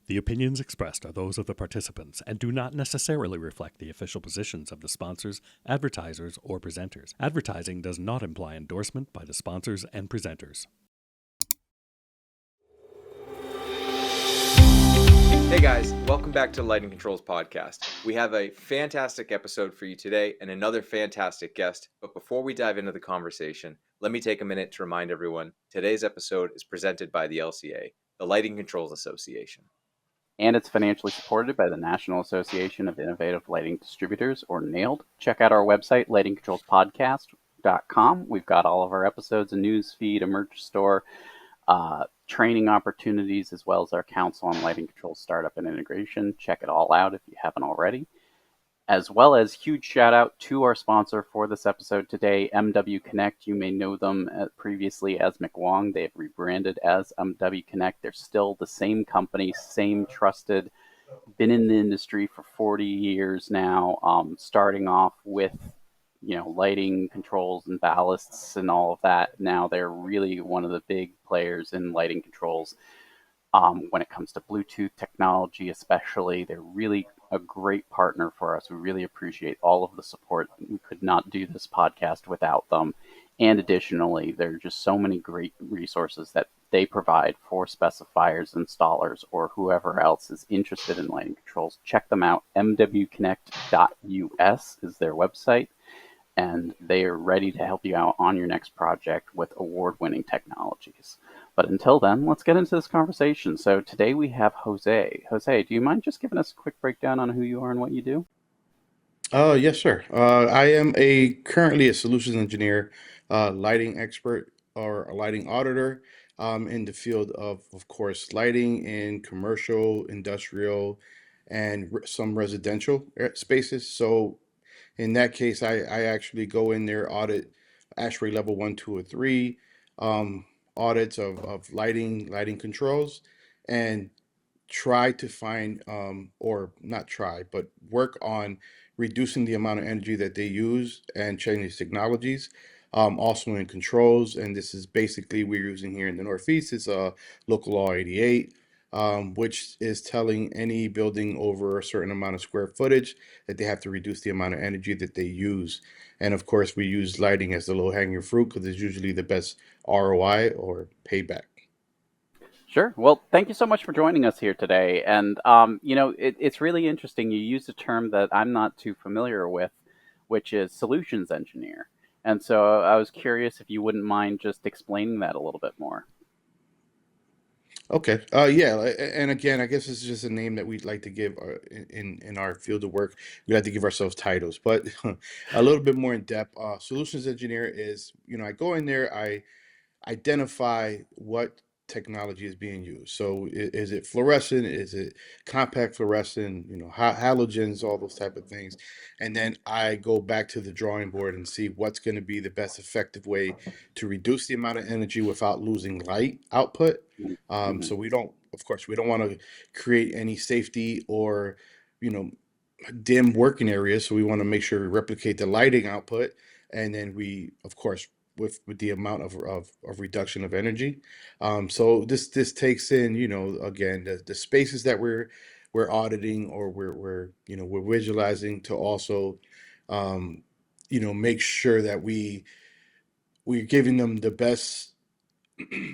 The opinions expressed are those of the participants and do not necessarily reflect the official positions of the sponsors, advertisers, or presenters. Advertising does not imply endorsement by the sponsors and presenters. Hey guys, welcome back to the Lighting Controls Podcast. We have a fantastic episode for you today and another fantastic guest. But before we dive into the conversation, let me take a minute to remind everyone today's episode is presented by the LCA, the Lighting Controls Association. And it's financially supported by the National Association of Innovative Lighting Distributors, or NAILD. Check out our website, lightingcontrolspodcast.com. We've got all of our episodes, a news feed, a merch store, training opportunities, as well as our Council on Lighting Controls Startup and Integration. Check it all out if you haven't already. As well as huge shout out to our sponsor for this episode today, MW Connect. You may know them previously as McWong. They've rebranded as MW Connect. They're still the same company, same trusted, been in the industry for 40 years now, starting off with lighting controls and ballasts and all of that. Now they're really one of the big players in lighting controls. When it comes to Bluetooth technology especially, they're really a great partner for us. We really appreciate all of the support. We could not do this podcast without them. And additionally, there are just so many great resources that they provide for specifiers, installers, or whoever else is interested in lighting controls. Check them out. mwconnect.us is their website, and they are ready to help you out on your next project with award-winning technologies. But until then, let's get into this conversation. So today we have Jose. Jose, do you mind just giving us a quick breakdown on who you are and what you do? Yes, sir. I am currently a solutions engineer, lighting expert, or a lighting auditor, in the field of course, lighting in commercial, industrial, and some residential spaces. So in that case, I actually go in there, audit ASHRAE level 1, 2, or 3, audits of lighting controls, and try to find, or not try, but work on reducing the amount of energy that they use and changing technologies. Also in controls, and this is basically we're using here in the Northeast, is local law 88, which is telling any building over a certain amount of square footage that they have to reduce the amount of energy that they use. And of course, we use lighting as the low-hanging fruit because it's usually the best ROI or payback. Sure. Well, thank you so much for joining us here today. And, it's really interesting. You used a term that I'm not too familiar with, which is solutions engineer. And so I was curious if you wouldn't mind just explaining that a little bit more. Okay. Yeah. And again, I guess it's just a name that we'd like to give in our field of work. We like to give ourselves titles, but a little bit more in depth. Solutions engineer is, I go in there, I identify what technology is being used. So is it fluorescent? Is it compact fluorescent? Halogens, all those type of things. And then I go back to the drawing board and see what's going to be the best effective way to reduce the amount of energy without losing light output. Mm-hmm. So of course, we don't want to create any safety or, you know, dim working areas. So we want to make sure we replicate the lighting output. And then we, of course, with the amount of reduction of energy. So this takes in, again, the spaces that we're auditing, or we're visualizing, to also, make sure that we're giving them the best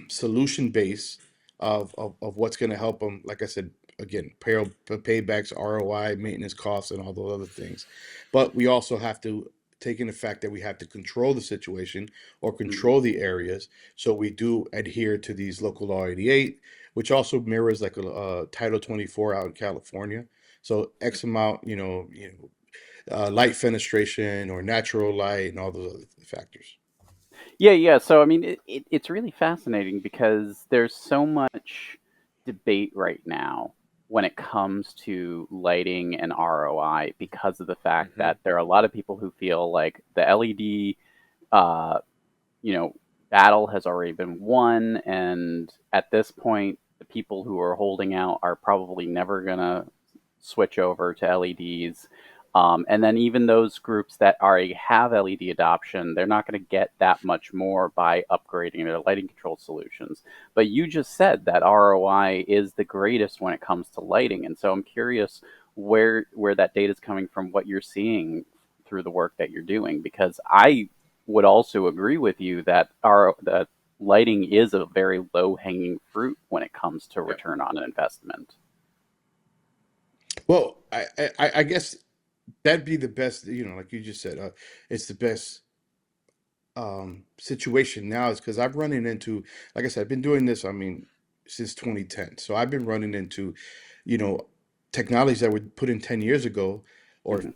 solution base of what's going to help them. Like I said, again, paybacks, ROI, maintenance costs, and all those other things. But we also have to take in the fact that we have to control the situation or control the areas. So we do adhere to these local law 88, which also mirrors like a Title 24 out in California. So X amount, light fenestration or natural light and all those other factors. Yeah. So, I mean, it's really fascinating because there's so much debate right now when it comes to lighting and ROI because of the fact that there are a lot of people who feel like the LED, uh, battle has already been won. And at this point, the people who are holding out are probably never going to switch over to LEDs. And then even those groups that already have LED adoption, they're not going to get that much more by upgrading their lighting control solutions. But you just said that ROI is the greatest when it comes to lighting. And so I'm curious where that data is coming from, what you're seeing through the work that you're doing, because I would also agree with you that that lighting is a very low hanging fruit when it comes to return on an investment. Well, I guess that'd be the best, like you just said, it's the best situation now is because I've running into, like I said, I've been doing this, I mean, since 2010. So I've been running into, you know, technologies that were put in 10 years ago or, Hmm.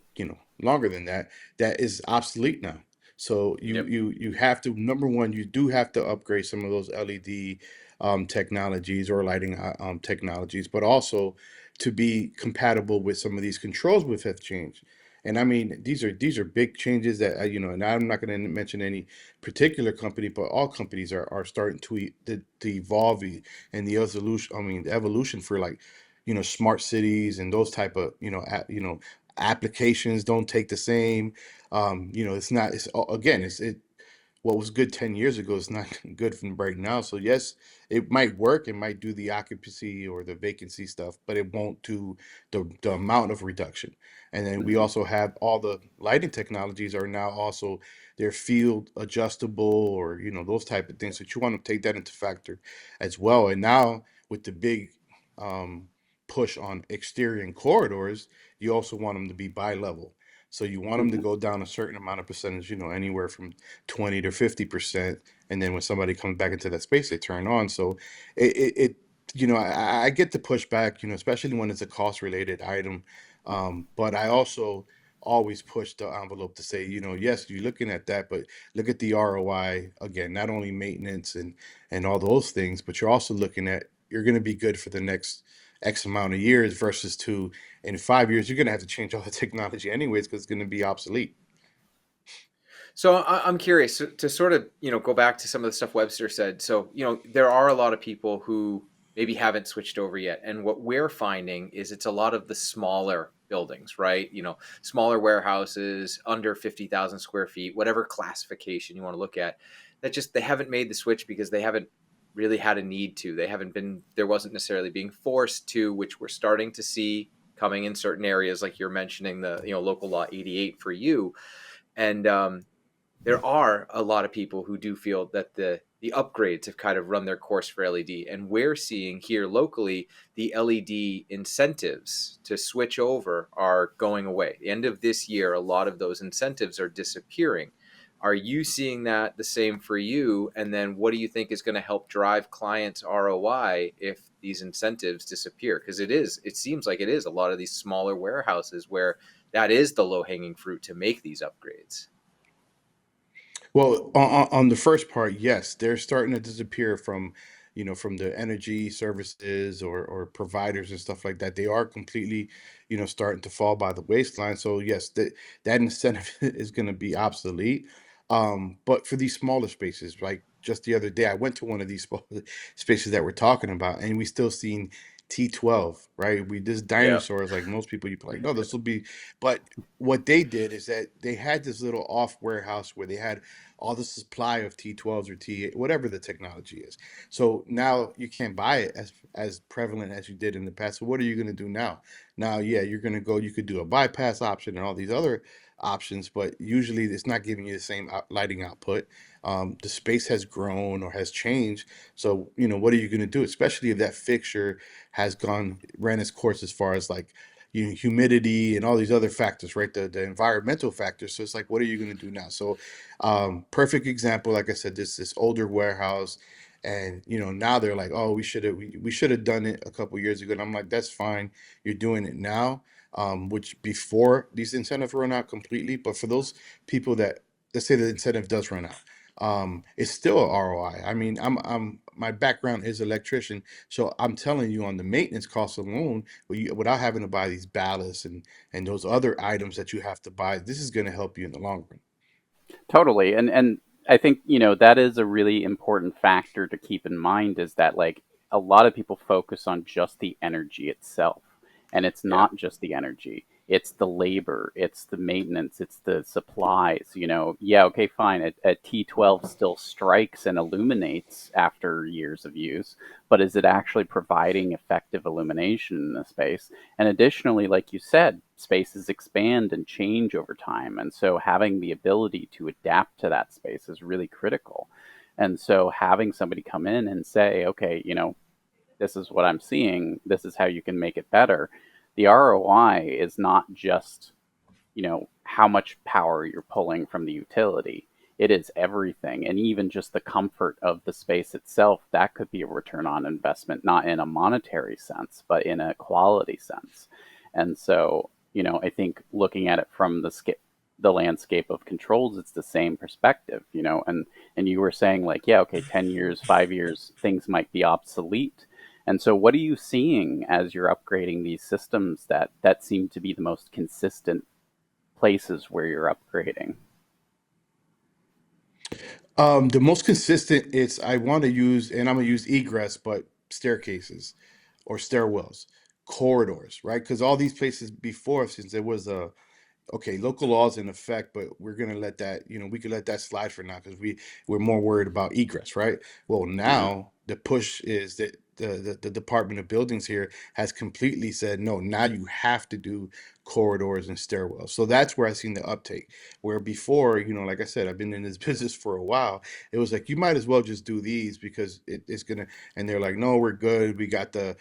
longer than that, that is obsolete now. So Yep. you have to, number one, you do have to upgrade some of those LED technologies or lighting technologies, but also to be compatible with some of these controls with have changed. And I mean, these are big changes that and I'm not going to mention any particular company, but all companies are starting to evolve and the evolution. I mean, the evolution for like, smart cities and those type of applications don't take the same. It's not. It's again. It what was good 10 years ago is not good from right now. So yes, it might work. It might do the occupancy or the vacancy stuff, but it won't do the amount of reduction. And then we Hmm. also have all the lighting technologies are now also they're field adjustable or those type of things. So you want to take that into factor as well. And now with the big um, push on exterior and corridors, you also want them to be bi-level. So you want them to Hmm. go down a certain amount of percentage, anywhere from 20 to 50%. And then when somebody comes back into that space, they turn on. So it I get the pushback, especially when it's a cost related item. But I also always push the envelope to say, yes, you're looking at that, but look at the ROI again, not only maintenance and all those things, but you're also looking at you're going to be good for the next X amount of years versus in 5 years, you're going to have to change all the technology anyways because it's going to be obsolete. So I'm curious to sort of, go back to some of the stuff Webster said. So, there are a lot of people who maybe haven't switched over yet. And what we're finding is it's a lot of the smaller buildings, right? Smaller warehouses, under 50,000 square feet, whatever classification you want to look at, that just they haven't made the switch because they haven't really had a need to. They haven't been, there wasn't necessarily being forced to, which we're starting to see coming in certain areas, like you're mentioning the, local law 88 for you. And there are a lot of people who do feel that the upgrades have kind of run their course for LED, and we're seeing here locally the LED incentives to switch over are going away. The end of this year, a lot of those incentives are disappearing. Are you seeing that the same for you? And then what do you think is going to help drive clients' ROI if these incentives disappear? Because it seems like it is a lot of these smaller warehouses where that is the low hanging fruit to make these upgrades. Well, on the first part, yes, they're starting to disappear from the energy services or providers and stuff like that. They are completely, starting to fall by the waistline. So yes, that incentive is going to be obsolete. But for these smaller spaces, like just the other day, I went to one of these spaces that we're talking about, and we still seen T12, right? We this Yeah. dinosaurs, like most people, you'd be like, no, this will be. But what they did is that they had this little off warehouse where they had all the supply of T12s or T whatever the technology is. So now you can't buy it as prevalent as you did in the past. So what are you going to do now? Now, yeah, you're going to go. You could do a bypass option and all these other options, but usually it's not giving you the same lighting output. The space has grown or has changed. So what are you going to do? Especially if that fixture has ran its course as far as like humidity and all these other factors, right? The environmental factors. So it's like, what are you going to do now? So perfect example, like I said, this older warehouse, and now they're like, oh, we should have done it a couple years ago. And I'm like, that's fine. You're doing it now, which before these incentives run out completely. But for those people that let's say the incentive does run out, it's still a ROI. I mean, I'm my background is electrician, so I'm telling you on the maintenance costs alone, without having to buy these ballasts and those other items that you have to buy, this is going to help you in the long run. Totally. And I think, that is a really important factor to keep in mind is that like a lot of people focus on just the energy itself. And it's Yeah. not just the energy. It's the labor, it's the maintenance, it's the supplies. Yeah, okay, fine. A T12 still strikes and illuminates after years of use, but is it actually providing effective illumination in the space? And additionally, like you said, spaces expand and change over time. And so having the ability to adapt to that space is really critical. And so having somebody come in and say, okay, this is what I'm seeing, this is how you can make it better. The ROI is not just, how much power you're pulling from the utility. It is everything. And even just the comfort of the space itself, that could be a return on investment, not in a monetary sense, but in a quality sense. And so, I think looking at it from the landscape of controls, it's the same perspective, and you were saying like, yeah, okay, 10 years, 5 years, things might be obsolete. And so what are you seeing as you're upgrading these systems that seem to be the most consistent places where you're upgrading? The most consistent is I want to use, and I'm gonna use egress, but staircases or stairwells, corridors, right? Because all these places before, since there was okay, local laws in effect, but we're gonna let that, we could let that slide for now because we're more worried about egress, right? Well, Mhm. now the push is that the Department of Buildings here has completely said no. Now you have to do corridors and stairwells. So that's where I seen the uptake. Where before, like I said, I've been in this business for a while. It was like you might as well just do these because it's gonna. And they're like, no, we're good. We got the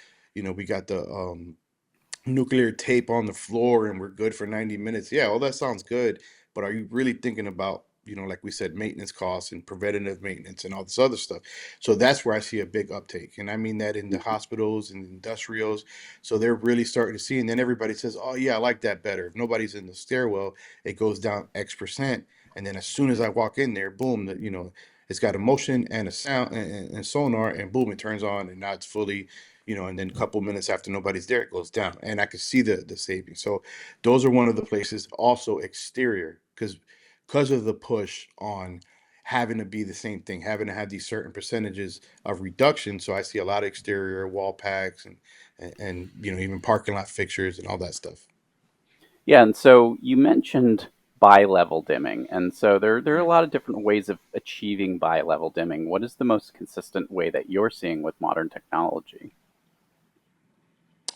nuclear tape on the floor and we're good for 90 minutes. Yeah, all that sounds good, but are you really thinking about, like we said, maintenance costs and preventative maintenance and all this other stuff? So that's where I see a big uptake. And I mean that in the hospitals and industrials. So they're really starting to see. And then everybody says, oh, yeah, I like that better. If nobody's in the stairwell, it goes down X%. And then as soon as I walk in there, boom, it's got a motion and a sound and sonar, and boom, it turns on, and now it's fully, and then a couple minutes after nobody's there, it goes down, and I could see the savings. So those are one of the places. Also exterior, because of the push on having to be the same thing, having to have these certain percentages of reduction. So I see a lot of exterior wall packs and even parking lot fixtures and all that stuff. Yeah, and so you mentioned bi-level dimming, and so there are a lot of different ways of achieving bi-level dimming. What is the most consistent way that you're seeing with modern technology?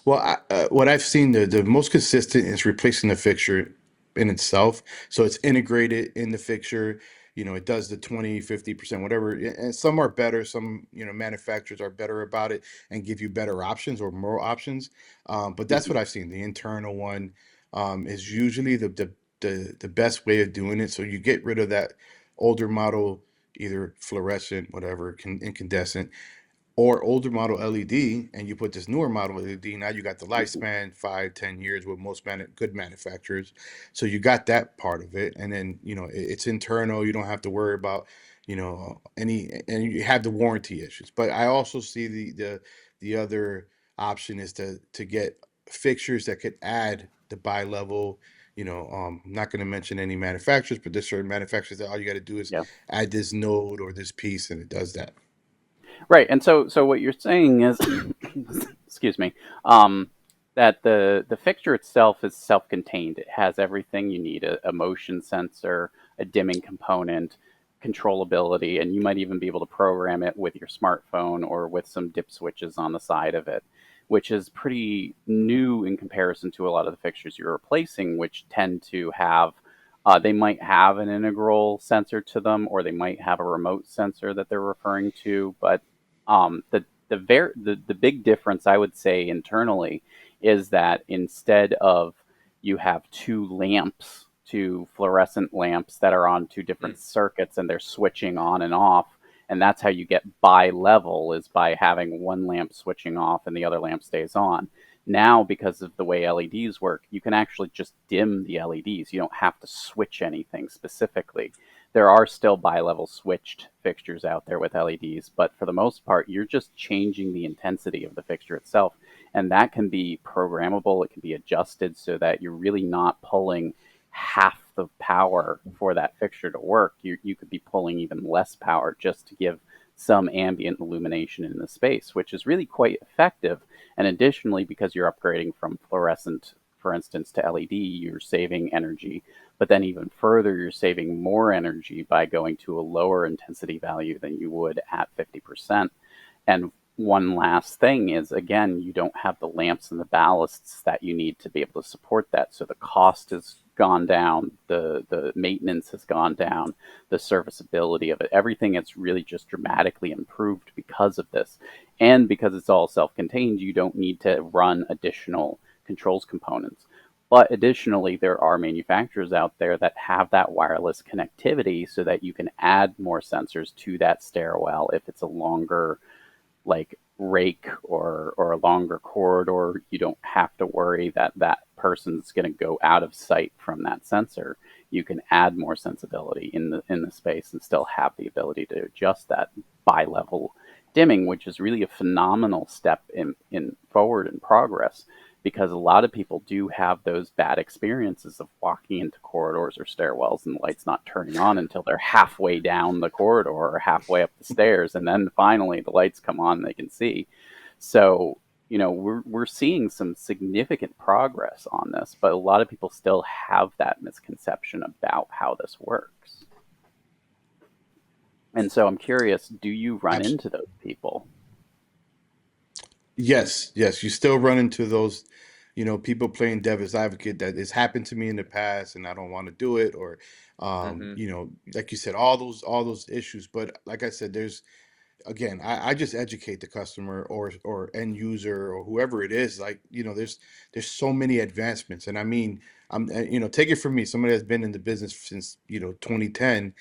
Well, what I've seen, the most consistent is replacing the fixture in itself. So it's integrated in the fixture. It does the 20, 50%, whatever. And some are better. Some, manufacturers are better about it and give you better options or more options. But that's Mhm. what I've seen. The internal one is usually the best way of doing it. So you get rid of that older model, either fluorescent, whatever, incandescent, or older model LED, and you put this newer model LED. Now you got the lifespan 5, 10 years with most good manufacturers. So you got that part of it, and then it's internal. You don't have to worry about any, and you have the warranty issues. But I also see the other option is to get fixtures that could add the bi-level. I'm not going to mention any manufacturers, but there's certain manufacturers that all you got to do is Yeah. add this node or this piece, and it does that. Right, and so what you're saying is, excuse me, um, that the fixture itself is self-contained. It has everything you need: a motion sensor, a dimming component, controllability, and you might even be able to program it with your smartphone or with some dip switches on the side of it, which is pretty new in comparison to a lot of the fixtures you're replacing, which tend to have. They might have an integral sensor to them, or they might have a remote sensor that they're referring to, but the big difference I would say internally is that instead of you have two fluorescent lamps that are on two different circuits and they're switching on and off, and that's how you get bi-level, is by having one lamp switching off and the other lamp stays on. Now, because of the way LEDs work, you can actually just dim the LEDs. You don't have to switch anything specifically. There are still bi-level switched fixtures out there with LEDs, but for the most part, you're just changing the intensity of the fixture itself. And that can be programmable. It can be adjusted so that you're really not pulling half the power for that fixture to work. You could be pulling even less power just to give some ambient illumination in the space, which is really quite effective. And additionally, because you're upgrading from fluorescent for instance, to LED, you're saving energy. But then even further, you're saving more energy by going to a lower intensity value than you would at 50%. And one last thing is, again, you don't have the lamps and the ballasts that you need to be able to support that. So the cost has gone down, the maintenance has gone down, the serviceability of it, everything has really just dramatically improved because of this. And because it's all self-contained, you don't need to run additional controls components. But additionally, there are manufacturers out there that have that wireless connectivity so that you can add more sensors to that stairwell if it's a longer like rake or a longer corridor. You don't have to worry that that person's going to go out of sight from that sensor. You can add more sensibility in the space and still have the ability to adjust that bi-level dimming, which is really a phenomenal step in forward in progress, because a lot of people do have those bad experiences of walking into corridors or stairwells and the light's not turning on until they're halfway down the corridor or halfway up the stairs, and then finally the lights come on and they can see. So, you know, we're seeing some significant progress on this, but a lot of people still have that misconception about how this works. And so I'm curious, do you run into those people? Yes, yes, you still run into those, people playing devil's advocate that has happened to me in the past and I don't want to do it, or Mm-hmm. like you said, all those issues. But like I said, there's again, I just educate the customer or end user or whoever it is. Like, there's so many advancements. And I mean, take it from me, somebody that's been in the business since, 2010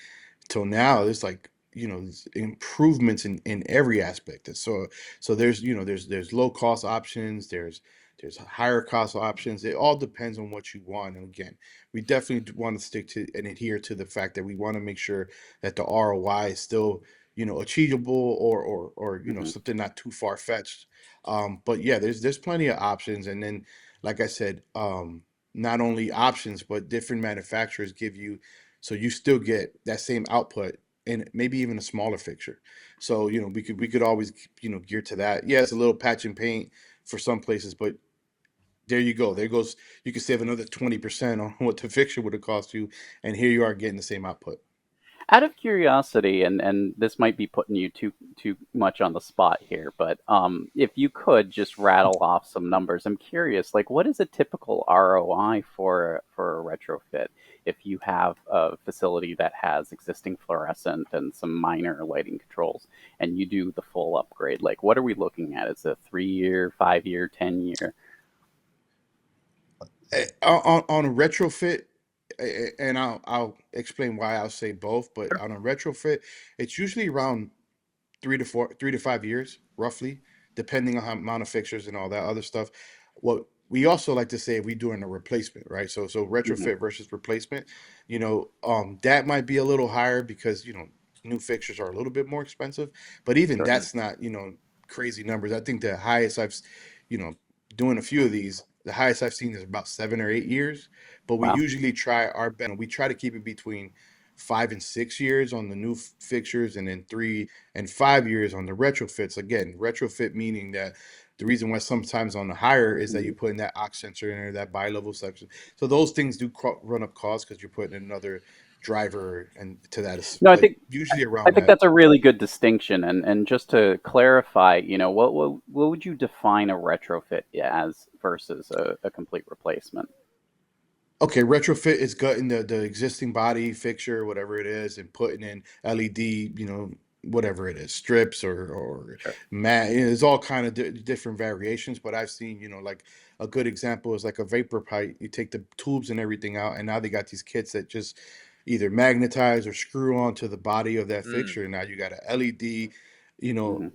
till now. There's like, there's improvements in every aspect. And so there's, there's low cost options, there's higher cost options. It all depends on what you want. And again, we definitely want to stick to and adhere to the fact that we want to make sure that the ROI is still, achievable, or Hmm. something not too far fetched. But yeah, there's plenty of options. And then, like I said, not only options, but different manufacturers give you, so you still get that same output and maybe even a smaller fixture. So, we could always, gear to that. Yeah, it's a little patch and paint for some places, but there you go. There goes, you could save another 20% on what the fixture would have cost you, and here you are getting the same output. Out of curiosity, and this might be putting you too much on the spot here, but if you could just rattle off some numbers, I'm curious. Like, what is a typical ROI for a retrofit if you have a facility that has existing fluorescent and some minor lighting controls, and you do the full upgrade? Like, what are we looking at? Is it a 3 year, 5 year, 10 year? On a retrofit, and I'll explain why I'll say both, but on a retrofit, it's usually around 3 to 5 years, roughly, depending on how amount of fixtures and all that other stuff. What we also like to say, if we doing a replacement, right? So Hmm. retrofit versus replacement, that might be a little higher because new fixtures are a little bit more expensive, but even Sure. that's not crazy numbers. I think the highest you know doing a few of these, the highest I've seen is about 7 or 8 years. But we Wow. usually try our best. We try to keep it between 5 and 6 years on the new fixtures, and then 3 and 5 years on the retrofits. Again, retrofit meaning that the reason why sometimes on the higher is that Mhm. you're putting that ox sensor in there, that bi-level section. So those things do run up costs because you're putting another driver and to that, No, I but think usually I around think that. that's a really good distinction. And just to clarify, what would you define a retrofit as versus a complete replacement? Okay, retrofit is gutting the existing body fixture, whatever it is, and putting in LED, whatever it is, strips or Sure. mat. There's all kind of different variations, but I've seen, like a good example is like a vapor pipe. You take the tubes and everything out, and now they got these kits that just either magnetize or screw onto the body of that Mm. fixture. And now you got a LED, you know,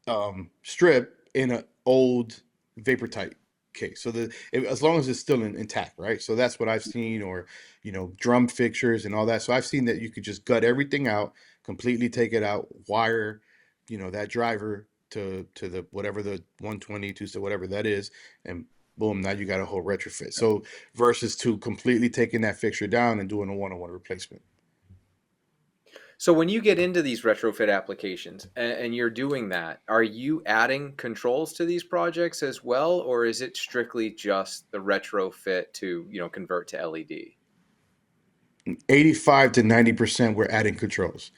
Hmm. strip in an old vapor tight case. So as long as it's still intact, right? So that's what I've seen, or drum fixtures and all that. So I've seen that you could just gut everything out, completely take it out, wire, that driver to the whatever the 122, so whatever that is, and boom, now you got a whole retrofit. So versus to completely taking that fixture down and doing a one-on-one replacement. So when you get into these retrofit applications and you're doing that, are you adding controls to these projects as well, or is it strictly just the retrofit to, convert to LED? 85 to 90% we're adding controls.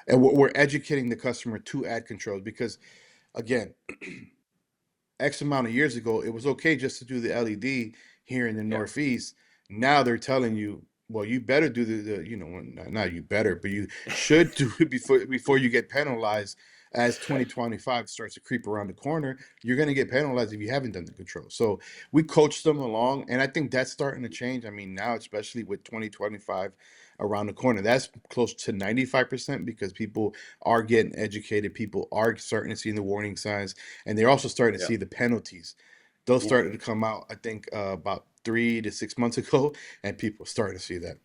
And we're educating the customer to add controls because, again, X amount of years ago, it was okay just to do the LED here in the Yeah. Northeast. Now they're telling you, well, you better do not you better, but you should do it before you get penalized. As 2025 starts to creep around the corner, you're going to get penalized if you haven't done the control. So we coach them along, and I think that's starting to change. I mean, now, especially with 2025 around the corner, that's close to 95% because people are getting educated. People are starting to see the warning signs, and they're also starting to Yeah. see the penalties. Those Yeah. started to come out, I think, about 3 to 6 months ago, and people are starting to see that.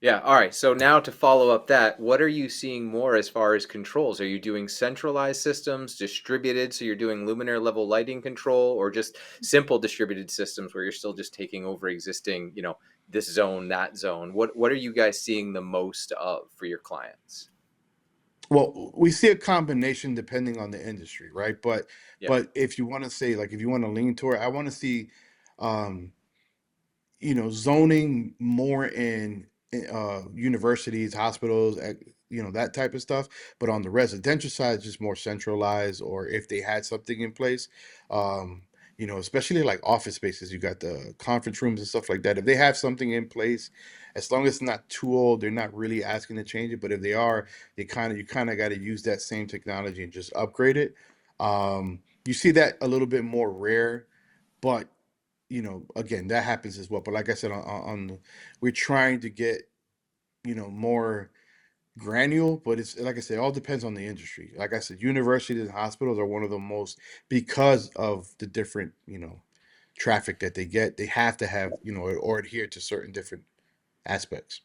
Yeah. All right. So now to follow up that, what are you seeing more as far as controls? Are you doing centralized systems, distributed? So you're doing luminaire level lighting control, or just simple distributed systems where you're still just taking over existing, this zone, that zone? What are you guys seeing the most of for your clients? Well, we see a combination depending on the industry, right? But Yeah. but if you want to say, like, if you want to lean toward, I want to see um zoning more in universities, hospitals, that type of stuff. But on the residential side, just more centralized, or if they had something in place, um, especially like office spaces, you got the conference rooms and stuff like that. If they have something in place, as long as it's not too old, they're not really asking to change it. But if they are, you kind of got to use that same technology and just upgrade it. You see that a little bit more rare, but again, that happens as well. But like I said, we're trying to get, more granular, but it's like I said, it all depends on the industry. Like I said, universities and hospitals are one of the most, because of the different, traffic that they get, they have to have, or adhere to certain different aspects.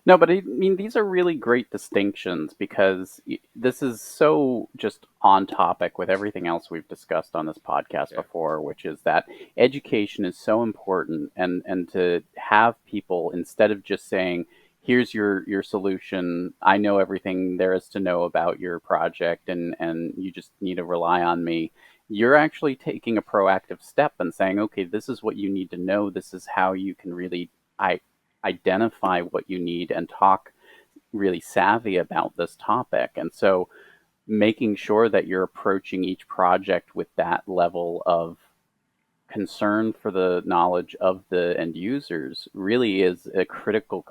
No, but I mean, these are really great distinctions because this is so just on topic with everything else we've discussed on this podcast Yeah. before, which is that education is so important, and to have people, instead of just saying, here's your solution, I know everything there is to know about your project, and you just need to rely on me. You're actually taking a proactive step and saying, okay, this is what you need to know. This is how you can really identify what you need and talk really savvy about this topic. And so making sure that you're approaching each project with that level of concern for the knowledge of the end users really is a critical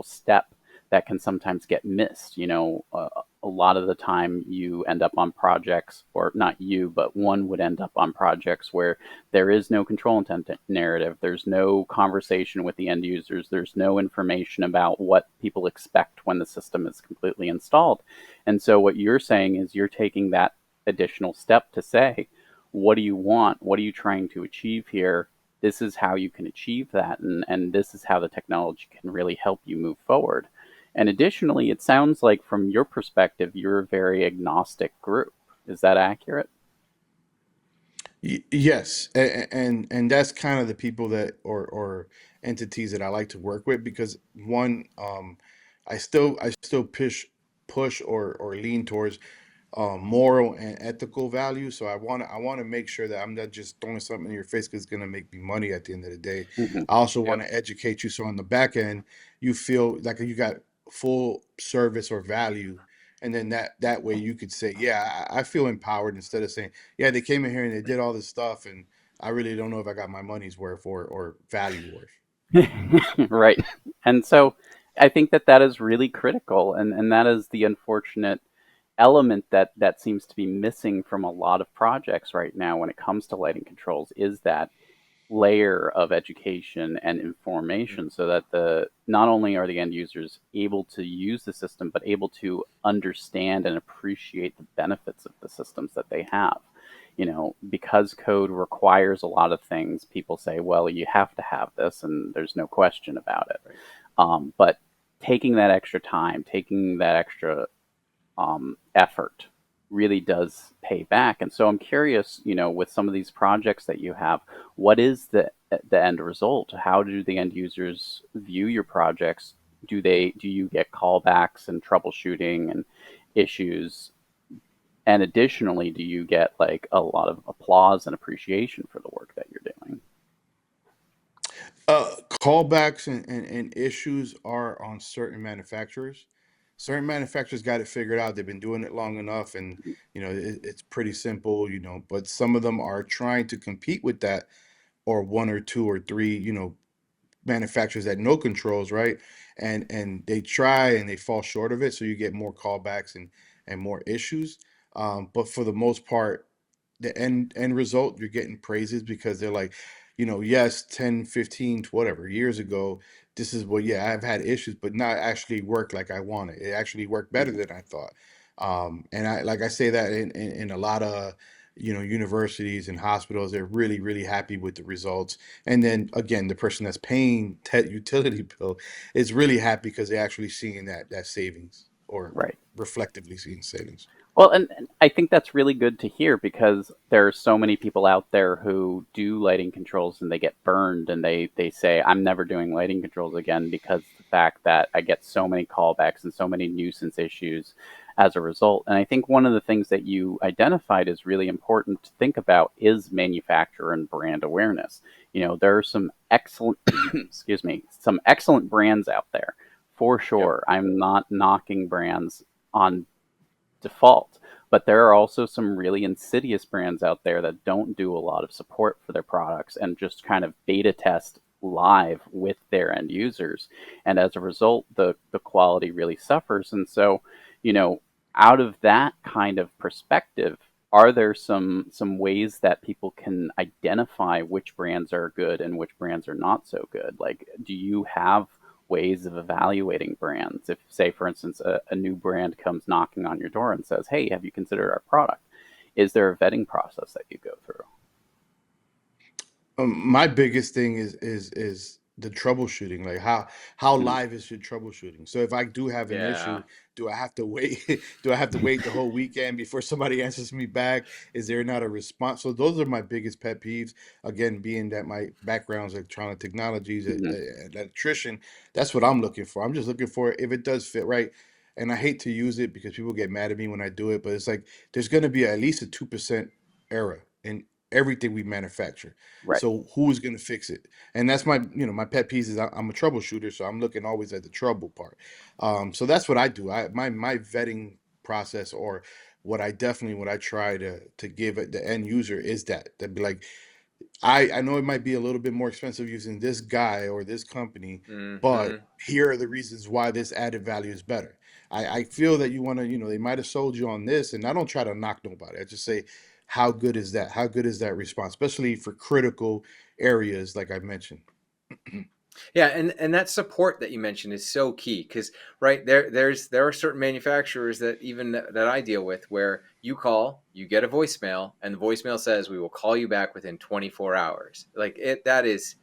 step that can sometimes get missed. A lot of the time you end up on projects, or not you, but one would end up on projects where there is no control intent narrative, there's no conversation with the end users, there's no information about what people expect when the system is completely installed. And so what you're saying is you're taking that additional step to say, what do you want? What are you trying to achieve here? This is how you can achieve that, and this is how the technology can really help you move forward. And additionally, it sounds like from your perspective, you're a very agnostic group. Is that accurate? Yes, and that's kind of the people that, or entities that I like to work with, because one, I still push or lean towards moral and ethical values. So I want to make sure that I'm not just throwing something in your face because it's going to make me money at the end of the day. Mhm. I also want Yep. to educate you, so on the back end you feel like you got full service or value, and then that way you could say, yeah, I feel empowered, instead of saying, yeah, they came in here and they did all this stuff, and I really don't know if I got my money's worth or value worth. Right. And so I think that is really critical, and that is the unfortunate element that seems to be missing from a lot of projects right now when it comes to lighting controls, is that layer of education and Mm. information, so that the not only are the end users able to use the system, but able to understand and appreciate the benefits of the systems that they have. Because code requires a lot of things, people say, well, you have to have this, and there's no question about it. Right. But taking that extra time, taking that extra effort really does pay back. And so I'm curious, with some of these projects that you have, what is the end result? How do the end users view your projects? do you get callbacks and troubleshooting and issues? And additionally, do you get like a lot of applause and appreciation for the work that you're doing? Callbacks and issues are on certain manufacturers. Certain manufacturers got it figured out. They've been doing it long enough, and it's pretty simple. But some of them are trying to compete with that, or one or two or three, manufacturers that know controls, right? And they try and they fall short of it, so you get more callbacks and more issues. But for the most part, the end result, you're getting praises because they're like, yes, 10, 15, whatever years ago, this is what, yeah, I've had issues, but not actually worked like I wanted. It actually worked better than I thought. And I say that in a lot of universities and hospitals, they're really, really happy with the results. And then again, the person that's paying that utility bill is really happy because they're actually seeing that savings, or Right. reflectively seeing savings. Well, and I think that's really good to hear, because there are so many people out there who do lighting controls and they get burned, and they say, I'm never doing lighting controls again, because the fact that I get so many callbacks and so many nuisance issues as a result. And I think one of the things that you identified is really important to think about is manufacturer and brand awareness. There are some excellent, excuse me, some excellent brands out there, for sure. Yep. I'm not knocking brands on default, but there are also some really insidious brands out there that don't do a lot of support for their products and just kind of beta test live with their end users, and as a result the quality really suffers. And so, out of that kind of perspective, are there some ways that people can identify which brands are good and which brands are not so good? Like, do you have ways of evaluating brands? If, say, for instance, a new brand comes knocking on your door and says, hey, have you considered our product? Is there a vetting process that you go through? My biggest thing is the troubleshooting. Like, how live is your troubleshooting? So if I do have an issue, do I have to wait? Do I have to wait the whole weekend before somebody answers me back? Is there not a response? So those are my biggest pet peeves. Again, being that my background's electronic technologies, electrician, that's what I'm looking for. I'm just looking for if it does fit right. And I hate to use it because people get mad at me when I do it, but it's like there's going to be at least a 2% error in everything we manufacture. Right. So who's going to fix it? And that's my pet peeve is I'm a troubleshooter, so I'm looking always at the trouble part. So that's what I do. My vetting process, or what I try to give it the end user, is that be like, I know it might be a little bit more expensive using this guy or this company, but here are the reasons why this added value is better. I feel that you want to, they might have sold you on this, and I don't try to knock nobody. I just say, how good is that? How good is that response, especially for critical areas like I mentioned? Yeah, and that support that you mentioned is so key, because there are certain manufacturers that even that I deal with, where you call, you get a voicemail, and the voicemail says we will call you back within 24 hours. Like it's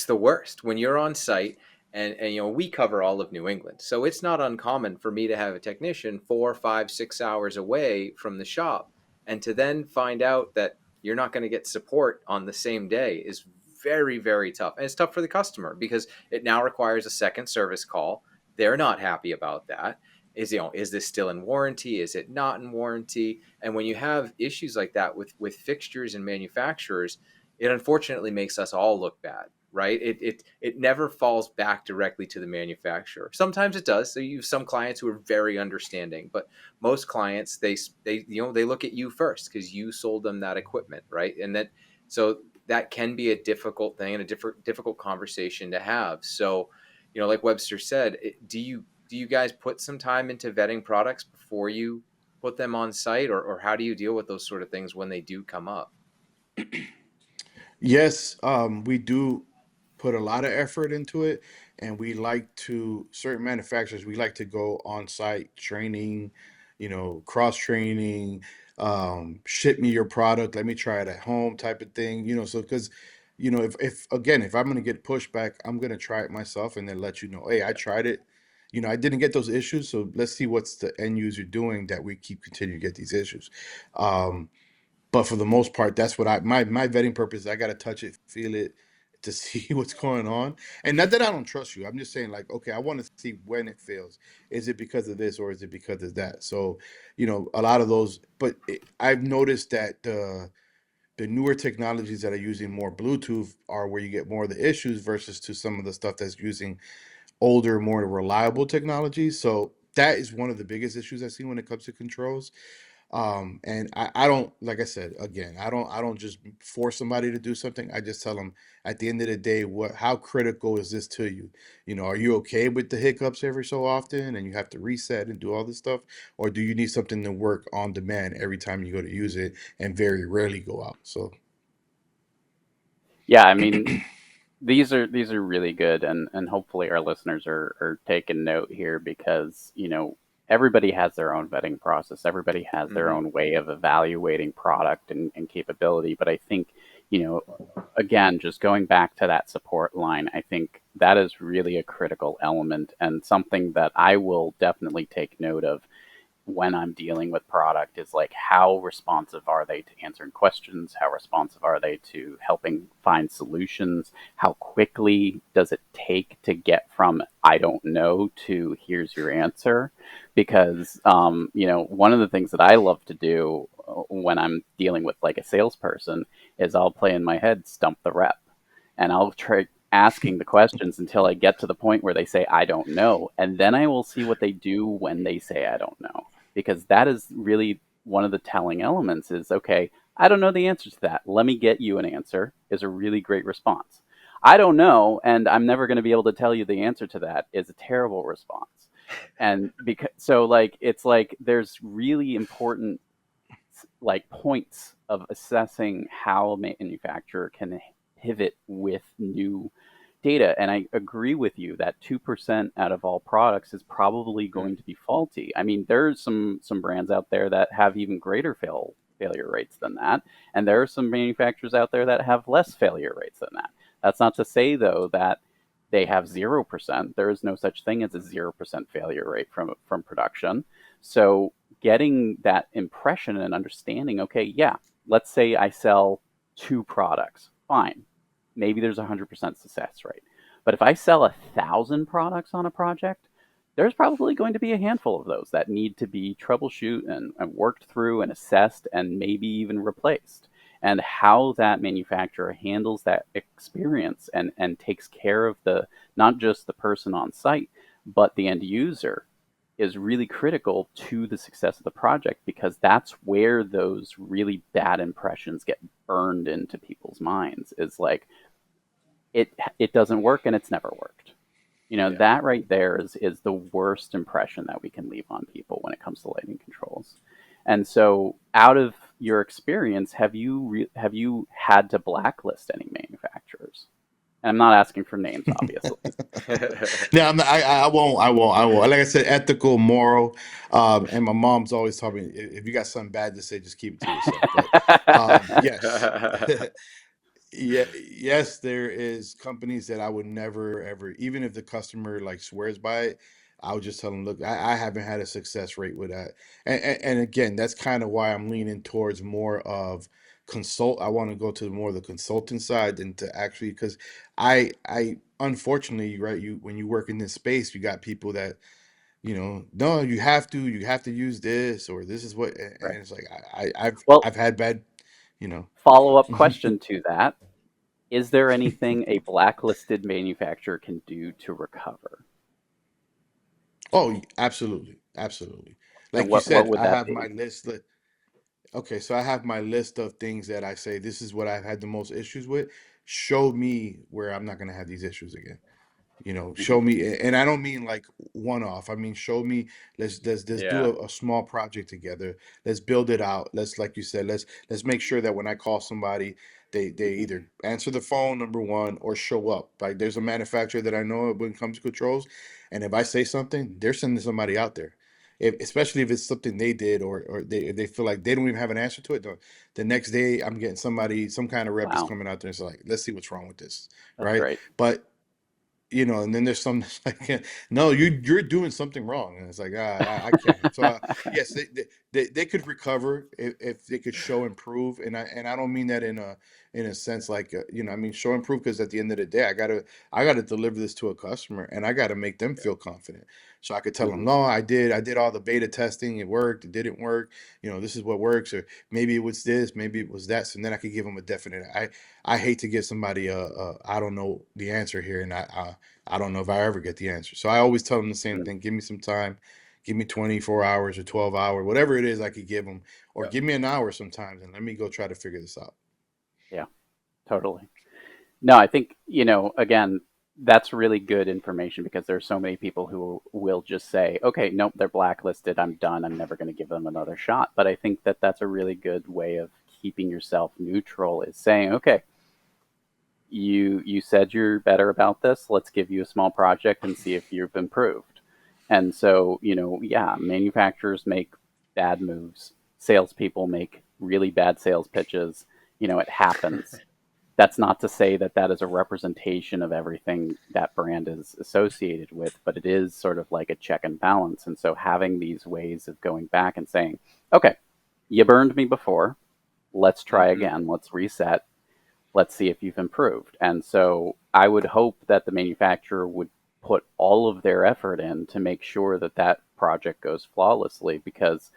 the worst when you're on site, and we cover all of New England, so it's not uncommon for me to have a technician 4, 5, 6 hours away from the shop, and to then find out that you're not going to get support on the same day is very, very tough. And it's tough for the customer because it now requires a second service call. They're not happy about that. Is this still in warranty? Is it not in warranty? And when you have issues like that with fixtures and manufacturers, it unfortunately makes us all look bad, right? It never falls back directly to the manufacturer. Sometimes it does. So you have some clients who are very understanding, but most clients, they look at you first because you sold them that equipment, right? And then so that can be a difficult thing and a difficult conversation to have. So, like Webster said, do you guys put some time into vetting products before you put them on site, or how do you deal with those sort of things when they do come up? Yes, we do put a lot of effort into it, and certain manufacturers, we like to go on site training, cross training, ship me your product, let me try it at home type of thing, so because, if again, if I'm going to get pushback, I'm going to try it myself and then let you know, hey, I tried it. I didn't get those issues, so let's see what's the end user doing that we keep continue to get these issues. But for the most part, that's what my vetting purpose is. I got to touch it, feel it, to see what's going on. And not that I don't trust you. I'm just saying, like, okay, I want to see when it fails. Is it because of this or is it because of that? So, a lot of those. But I've noticed that the newer technologies that are using more Bluetooth are where you get more of the issues versus to some of the stuff that's using older, more reliable technologies. So that is one of the biggest issues I see when it comes to controls. And I don't, like I said, again, I don't just force somebody to do something. I just tell them at the end of the day, how critical is this to you? Are you okay with the hiccups every so often and you have to reset and do all this stuff? Or do you need something to work on demand every time you go to use it and very rarely go out? So, Yeah, I mean, these are really good, and hopefully our listeners are taking note here, because everybody has their own vetting process. Everybody has their Hmm. own way of evaluating product and capability. But I think, again, just going back to that support line, I think that is really a critical element, and something that I will definitely take note of when I'm dealing with product is, like, how responsive are they to answering questions? How responsive are they to helping find solutions? How quickly does it take to get from "I don't know" to "here's your answer"? Because one of the things that I love to do when I'm dealing with, like, a salesperson is I'll play in my head "stump the rep," and I'll try asking the questions until I get to the point where they say "I don't know," and then I will see what they do when they say "I don't know." Because that is really one of the telling elements is, okay, I don't know the answer to that. Let me get you an answer, is a really great response. I don't know, and I'm never going to be able to tell you the answer to that, is a terrible response. And like, it's like there's really important, like, points of assessing how a manufacturer can pivot with new data. And I agree with you that 2% out of all products is probably going to be faulty. I mean, there's some brands out there that have even greater failure rates than that, and there are some manufacturers out there that have less failure rates than that. That's not to say, though, that they have 0%. There is no such thing as a 0% failure rate from production. So getting that impression and understanding, okay, yeah, let's say I sell 2 products, fine, maybe there's a 100% success rate. But if I sell 1,000 products on a project, there's probably going to be a handful of those that need to be troubleshoot and worked through and assessed and maybe even replaced. And how that manufacturer handles that experience and takes care of not just the person on site, but the end user, is really critical to the success of the project, because that's where those really bad impressions get burned into people's minds. Is like, it doesn't work and it's never worked. Yeah. That right there is the worst impression that we can leave on people when it comes to lighting controls. And so, out of your experience, have you had to blacklist any manufacturers? And I'm not asking for names, obviously. No, I'm not, I won't. Like I said, ethical, moral, and my mom's always taught me, if you got something bad to say, just keep it to yourself. But yes, yeah, yes, there is companies that I would never ever, even if the customer like swears by it, I would just tell them, look, I haven't had a success rate with that. And again, that's kind of why I'm leaning towards more of consult. I want to go to more of the consultant side than to actually, because I unfortunately, right, when you work in this space, you got people that, no, you have to use this, or this is what, and Right. it's like I've Well, I've had bad, you know. follow-up question to that. Is there anything a blacklisted manufacturer can do to recover? Oh, absolutely, absolutely. And Like you what said, would I that have be? my list. Okay, so I have my list of things that I say this is what I've had the most issues with. Show me where I'm not going to have these issues again. Show Mhm. me, and I don't mean like one off. I mean, show me. Let's do Yeah. a small project together. Let's build it out. Let's, like you said, let's make sure that when I call somebody, they either answer the phone, number one, or show up. Like, there's a manufacturer that I know when it comes to controls, and if I say something, they're sending somebody out there. Especially if it's something they did, or they feel like they don't even have an answer to it. The next day, I'm getting some kind of rep is Wow, coming out there and it's like, let's see what's wrong with this, that's right? great. But and then there's some that's like, no, you're doing something wrong, and it's like, I can't. So yes, they could recover if they could show improve, and I don't mean that in a sense, like, I mean, showing proof, because at the end of the day, I gotta deliver this to a customer, and I gotta make them feel confident. So I could tell them, Hmm. no, I did all the beta testing, it worked, it didn't work, this is what works, or maybe it was this, maybe it was that. So then I could give them a definite. I hate to give somebody I don't know the answer here, and I don't know if I ever get the answer. So I always tell them the same thing: give me some time, give me 24 hours or 12 hours, whatever it is I could give them, or Yep. give me an hour sometimes, and let me go try to figure this out. Yeah, totally. No, I think, again, that's really good information because there's so many people who will just say, okay, nope, they're blacklisted. I'm done. I'm never going to give them another shot. But I think that that's a really good way of keeping yourself neutral, is saying, okay, you said you're better about this. Let's give you a small project and see if you've improved. And so, yeah, manufacturers make bad moves. Salespeople make really bad sales pitches. It happens. That's not to say that that is a representation of everything that brand is associated with, but it is sort of like a check and balance. And so having these ways of going back and saying, okay, you burned me before. Let's try Hmm. again. Let's reset. Let's see if you've improved. And so I would hope that the manufacturer would put all of their effort in to make sure that that project goes flawlessly, because,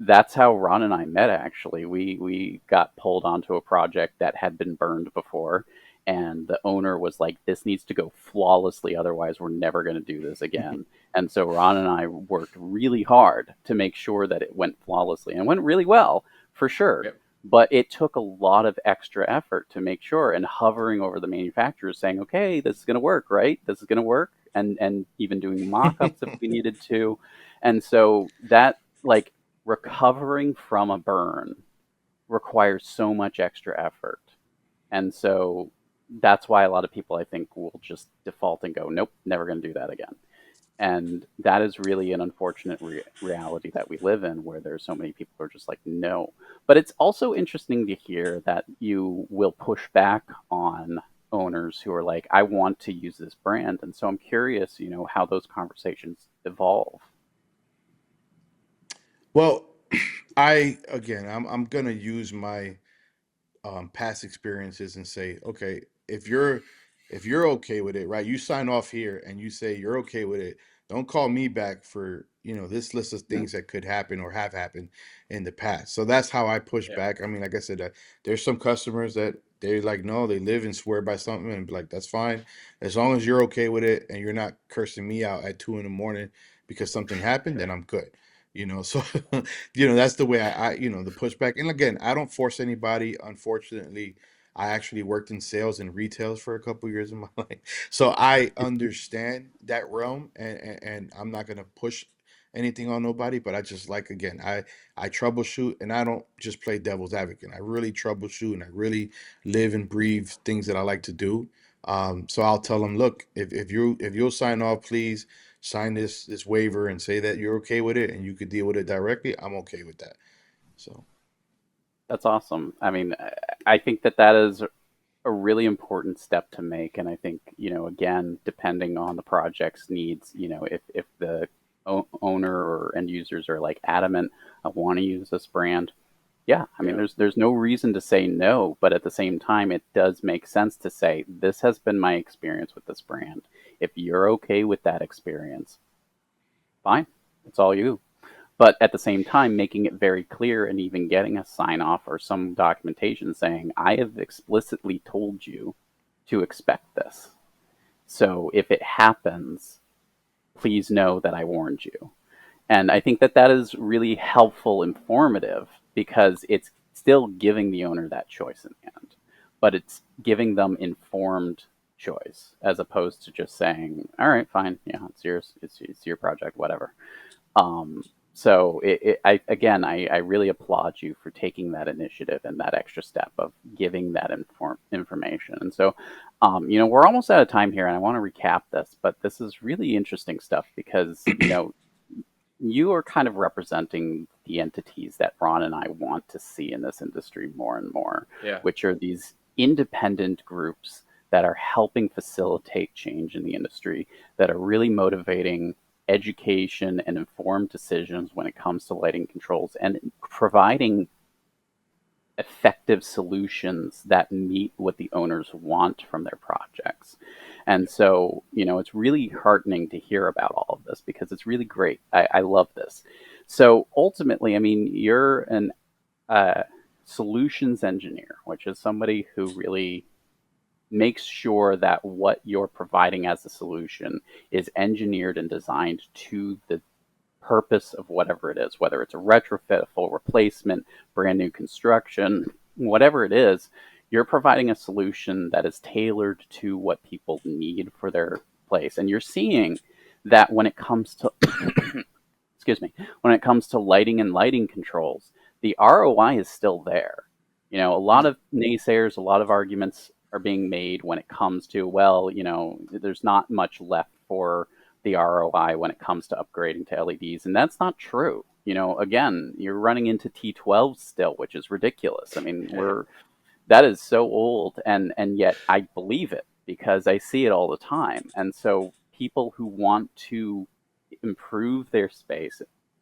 that's how Ron and I met, actually. We got pulled onto a project that had been burned before, and the owner was like, this needs to go flawlessly, otherwise we're never going to do this again. And so Ron and I worked really hard to make sure that it went flawlessly, and it went really well, for sure. Yep. But it took a lot of extra effort to make sure, and hovering over the manufacturers saying, okay, this is going to work, right? This is going to work. And even doing mock-ups if we needed to. And so that, like, recovering from a burn requires so much extra effort. And so that's why a lot of people, I think, will just default and go, nope, never going to do that again. And that is really an unfortunate reality that we live in, where there's so many people who are just like, no. But it's also interesting to hear that you will push back on owners who are like, I want to use this brand. And so I'm curious, how those conversations evolve. Well, I'm gonna use my past experiences and say, okay, if you're okay with it, right? You sign off here and you say you're okay with it. Don't call me back for this list of Yeah. things that could happen or have happened in the past. So that's how I push Yeah. back. I mean, like I said, there's some customers that they're like, no, they live and swear by something, and be like, that's fine, as long as you're okay with it and you're not cursing me out at 2 in the morning because something happened, then I'm good. So that's the way the pushback. And again, I don't force anybody. Unfortunately, I actually worked in sales and retails for a couple years in my life. So I understand that realm, and I'm not gonna push anything on nobody, but I just, like, again, I troubleshoot, and I don't just play devil's advocate. I really troubleshoot, and I really live and breathe things that I like to do. So I'll tell them, look, if you'll sign off, please sign this waiver and say that you're okay with it and you could deal with it directly. I'm okay with that. So That's awesome. I mean, I think that that is a really important step to make. And I think, again, depending on the project's needs, if the owner or end users are like adamant, I want to use this brand. Yeah, I mean, Yeah. there's no reason to say no, but at the same time, it does make sense to say, this has been my experience with this brand. If you're okay with that experience, fine, it's all you. But at the same time, making it very clear and even getting a sign off or some documentation saying, I have explicitly told you to expect this. So if it happens, please know that I warned you. And I think that that is really helpful, informative, because it's still giving the owner that choice in the end, but it's giving them informed choice as opposed to just saying, all right, fine, yeah, it's yours, it's your project, whatever. Um, so I really applaud you for taking that initiative and that extra step of giving that information. And so, we're almost out of time here, and I want to recap this, but this is really interesting stuff because, you are kind of representing the entities that Ron and I want to see in this industry more and more, Yeah. which are these independent groups that are helping facilitate change in the industry, that are really motivating education and informed decisions when it comes to lighting controls, and providing effective solutions that meet what the owners want from their projects. And so, it's really heartening to hear about all of this because it's really great. I love this. So ultimately, I mean, you're an solutions engineer, which is somebody who really makes sure that what you're providing as a solution is engineered and designed to the purpose of whatever it is, whether it's a retrofit, a full replacement, brand new construction, whatever it is, you're providing a solution that is tailored to what people need for their place. And you're seeing that when it comes to, excuse me, when it comes to lighting and lighting controls, the ROI is still there. A lot of naysayers, a lot of arguments are being made when it comes to, well, there's not much left for the ROI when it comes to upgrading to LEDs. And that's not true. Again, you're running into T12 still, which is ridiculous. I mean, that is so old. And yet I believe it because I see it all the time. And so people who want to improve their space,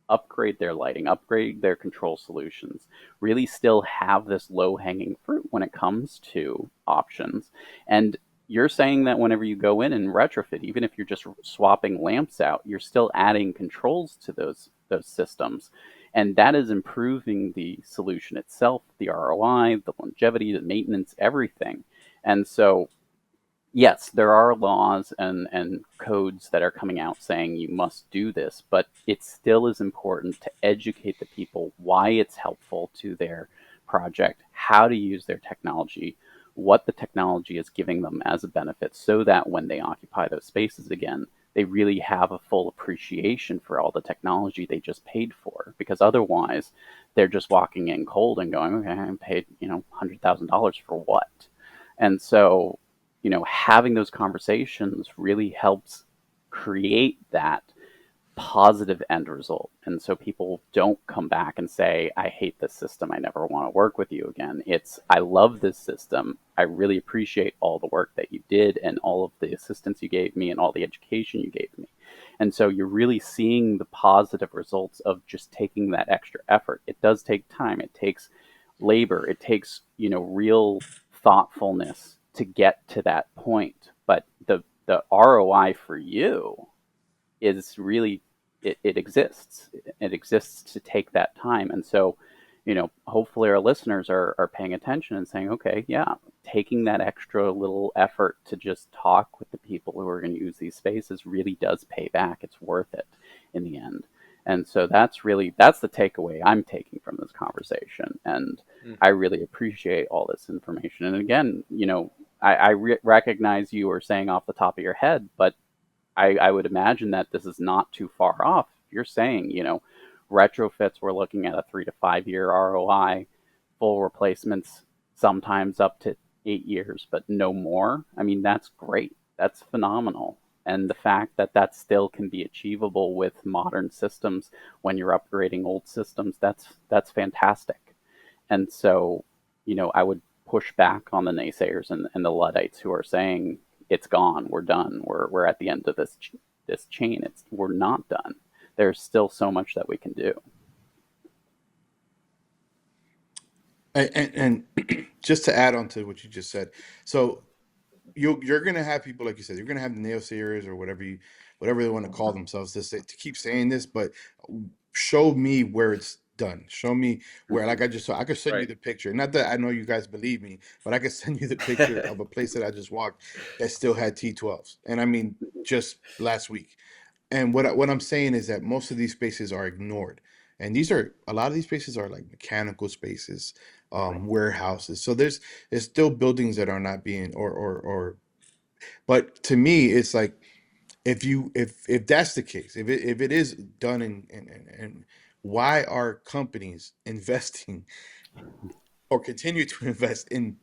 upgrade their lighting, upgrade their control solutions, really still have this low-hanging fruit when it comes to options. And you're saying that whenever you go in and retrofit, even if you're just swapping lamps out, you're still adding controls to those systems. And that is improving the solution itself, the ROI, the longevity, the maintenance, everything. And so yes, there are laws and codes that are coming out saying you must do this, but it still is important to educate the people why it's helpful to their project, how to use their technology, what the technology is giving them as a benefit, so that when they occupy those spaces again, they really have a full appreciation for all the technology they just paid for. Because otherwise, they're just walking in cold and going, okay, I paid, $100,000 for what? And so, having those conversations really helps create that positive end result. And so people don't come back and say, I hate this system, I never want to work with you again. It's, I love this system. I really appreciate all the work that you did and all of the assistance you gave me and all the education you gave me. And so you're really seeing the positive results of just taking that extra effort. It does take time. It takes labor. It takes, real thoughtfulness to get to that point. But the ROI for you is really, it exists. It exists to take that time. And so, hopefully our listeners are paying attention and saying, okay, yeah, taking that extra little effort to just talk with the people who are going to use these spaces really does pay back. It's worth it in the end. And so that's the takeaway I'm taking from this conversation. And I really appreciate all this information. And again, I recognize you were saying off the top of your head, but I would imagine that this is not too far off. You're saying, retrofits, we're looking at a 3 to 5 year ROI, full replacements, sometimes up to 8 years, but no more. I mean, that's great. That's phenomenal. And the fact that that still can be achievable with modern systems when you're upgrading old systems, that's fantastic. And so, I would push back on the naysayers and the Luddites who are saying it's gone, we're done, we're at the end of this chain. We're not done. There's still so much that we can do. And just to add on to what you just said, so you're gonna have people, like you said, you're gonna have the naysayers or whatever they want to call themselves, to keep saying this, but show me where it's done. Show me where, like I just saw, I could send you Right. the picture. Not that I know you guys believe me, but I could send you the picture of a place that I just walked that still had T12s, and I mean just last week. And what I'm saying is that most of these spaces are ignored, and a lot of these spaces are like mechanical spaces, warehouses. So there's still buildings that are not being or. But to me, it's like, if that's the case, if it is done and why are companies investing or continue to invest in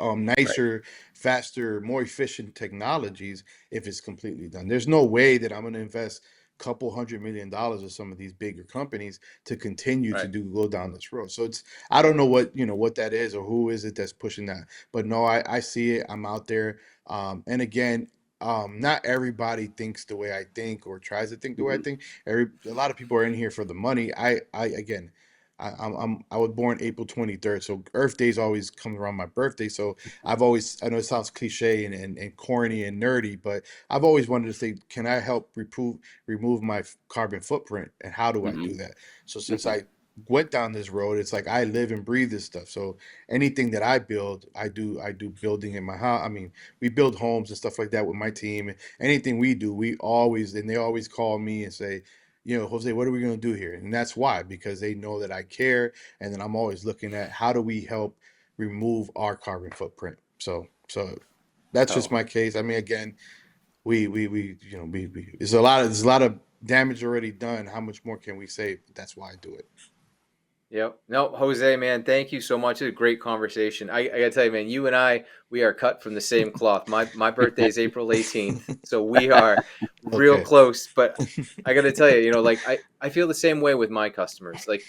Right. nicer, faster, more efficient technologies if it's completely done? There's no way that I'm going to invest a couple $100 million with some of these bigger companies to continue to Right. go down this road. So I don't know what that is or who is it that's pushing that, but no, I see it. I'm out there. And again, not everybody thinks the way I think or tries to think the way I Mhm. think. A lot of people are in here for the money. I again, I was born April 23rd, so Earth Day's always comes around my birthday. So I know it sounds cliche and corny and nerdy, but I've always wanted to say, can I help remove my carbon footprint, and how do I Hmm. do that? So since Hmm. I went down this road, it's like I live and breathe this stuff. So anything that I build, I do building in my house. I mean, we build homes and stuff like that with my team. Anything we do, they always call me and say, Jose, what are we going to do here? And that's why, because they know that I care, and then I'm always looking at how do we help remove our carbon footprint. So that's just Oh, my case. I mean, again, we there's a lot of damage already done. How much more can we save? That's why I do it. Yep. No, Jose, man, thank you so much. It's a great conversation. I gotta tell you, man, you and I, we are cut from the same cloth. My birthday is April 18th, so we are real Okay. close. But I gotta tell you, like I feel the same way with my customers. Like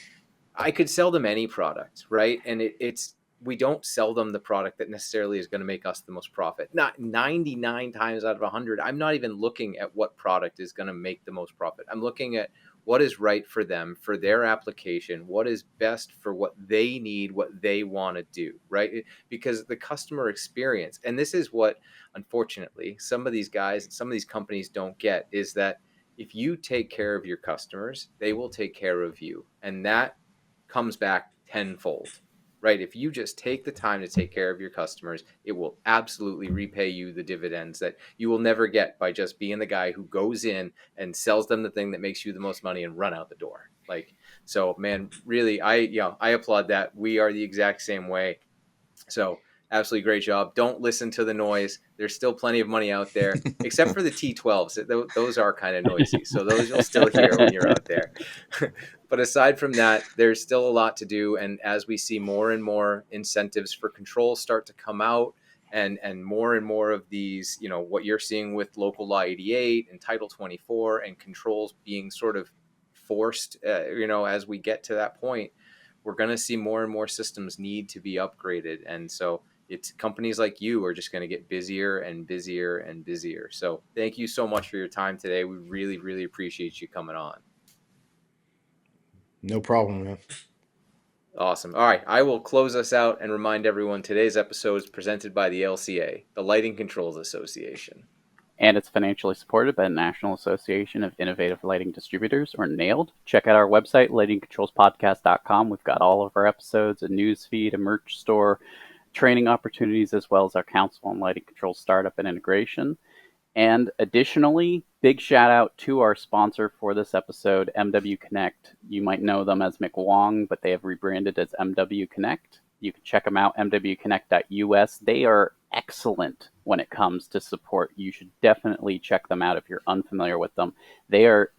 I could sell them any product, right? And it's we don't sell them the product that necessarily is going to make us the most profit. Not 99 times out of 100. I'm not even looking at what product is going to make the most profit. I'm looking at what is right for them, for their application, what is best for what they need, what they want to do, right? Because the customer experience, and this is what, unfortunately, some of these guys, some of these companies don't get, is that if you take care of your customers, they will take care of you. And that comes back tenfold, right? If you just take the time to take care of your customers, it will absolutely repay you the dividends that you will never get by just being the guy who goes in and sells them the thing that makes you the most money and run out the door. Like, so man, really, I applaud that. We are the exact same way. So absolutely great job. Don't listen to the noise. There's still plenty of money out there, except for the T12s. Those are kind of noisy. So those you'll still hear when you're out there. But aside from that, there's still a lot to do. And as we see more and more incentives for control start to come out, and more of these, what you're seeing with local law 88 and Title 24 and controls being sort of forced, as we get to that point, we're going to see more and more systems need to be upgraded. And so it's companies like you are just going to get busier and busier and busier. So thank you so much for your time today. We really, really appreciate you coming on. No problem, man. Awesome. All right. I will close us out and remind everyone today's episode is presented by the LCA, the Lighting Controls Association. and it's financially supported by the National Association of Innovative Lighting Distributors, or NAILD. Check out our website, lightingcontrolspodcast.com. We've got all of our episodes, a news feed, a merch store, training opportunities, as well as our Council on Lighting Control Startup and Integration. And additionally, big shout out to our sponsor for this episode, MW Connect. You might know them as McWong, but they have rebranded as MW Connect. You can check them out, mwconnect.us. They are excellent when it comes to support. You should definitely check them out if you're unfamiliar with them. They are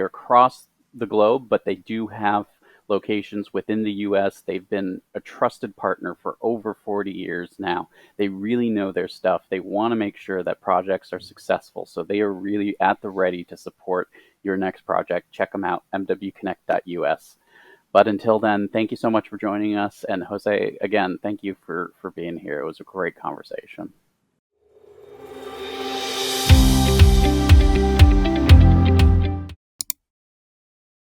across the globe, but they do have locations within the U.S. They've been a trusted partner for over 40 years now. They really know their stuff. They want to make sure that projects are successful. So they are really at the ready to support your next project. Check them out, mwconnect.us. But until then, thank you so much for joining us. And Jose, again, thank you for being here. It was a great conversation.